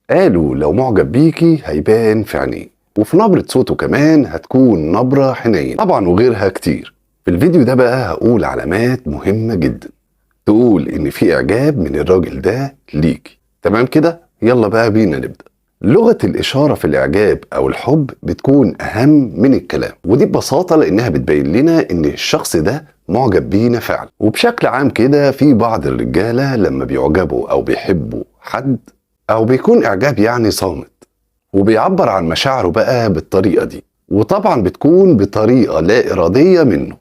قالوا لو معجب بيكي هيبان في عينيه، وفي نبرة صوته كمان هتكون نبرة حنين طبعا، وغيرها كتير. في الفيديو ده بقى هقول علامات مهمة جدا تقول ان في اعجاب من الراجل ده ليكي. تمام كده؟ يلا بقى بينا نبدأ. لغة الإشارة في الإعجاب أو الحب بتكون أهم من الكلام، ودي ببساطة لأنها بتبين لنا إن الشخص ده معجب بينا فعلا. وبشكل عام كده في بعض الرجالة لما بيعجبوا أو بيحبوا حد، أو بيكون إعجاب يعني صامت، وبيعبر عن مشاعره بقى بالطريقة دي، وطبعا بتكون بطريقة لا إرادية منه.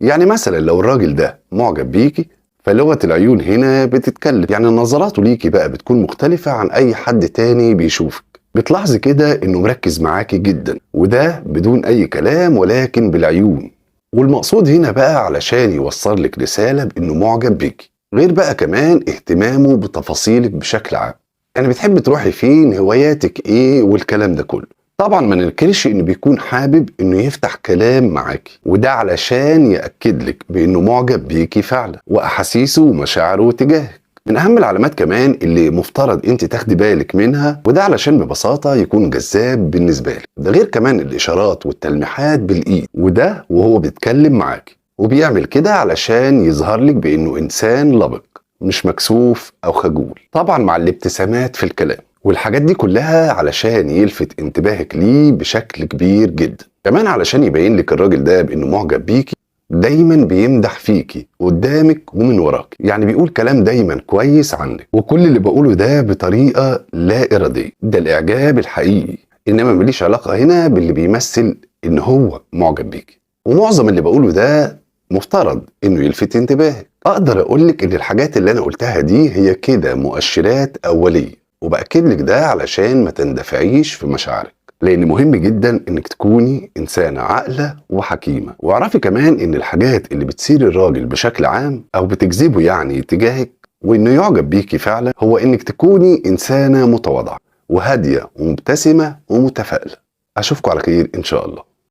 يعني مثلا لو الراجل ده معجب بيكي، فلغة العيون هنا بتتكلم، يعني نظراته ليكي بقى بتكون مختلفة عن أي حد تاني بيشوفك. بتلاحظي كده إنه مركز معاكي جدا، وده بدون أي كلام ولكن بالعيون. والمقصود هنا بقى علشان يوصل لك رسالة بإنه معجب بيكي، غير بقى كمان اهتمامه بتفاصيلك بشكل عام. يعني بتحب تروحي فين، هواياتك ايه، والكلام ده كله. طبعا ما ننكرش انه بيكون حابب انه يفتح كلام معاكي، وده علشان يأكد لك بانه معجب بيكي فعلا، واحاسيسه ومشاعره تجاهك. من اهم العلامات كمان اللي مفترض انت تاخدي بالك منها، وده علشان ببساطة يكون جذاب بالنسبة لك. ده غير كمان الاشارات والتلميحات بالايد، وده وهو بيتكلم معاكي، وبيعمل كده علشان يظهر لك بانه انسان لبق، مش مكسوف او خجول. طبعا مع الابتسامات في الكلام والحاجات دي كلها علشان يلفت انتباهك ليه بشكل كبير جدا. كمان علشان يبين لك الراجل ده بانه معجب بيكي، دايما بيمدح فيكي قدامك ومن وراك، يعني بيقول كلام دايما كويس عنك. وكل اللي بقوله ده بطريقة لا إرادية، ده الإعجاب الحقيقي، إنما مليش علاقة هنا باللي بيمثل إن هو معجب بيكي. ومعظم اللي بقوله ده مفترض إنه يلفت انتباهك. أقدر أقولك إن الحاجات اللي أنا قلتها دي هي كده مؤشرات أولية، وبأكد لك ده علشان ما تندفعيش في مشاعرك، لأن مهم جدا إنك تكوني إنسانة عاقلة وحكيمة. واعرفي كمان إن الحاجات اللي بتثير الراجل بشكل عام أو بتجذبه يعني تجاهك وإنه يعجب بيكي فعلا، هو إنك تكوني إنسانة متواضعة وهادية ومبتسمة ومتفائلة. أشوفكم على خير إن شاء الله.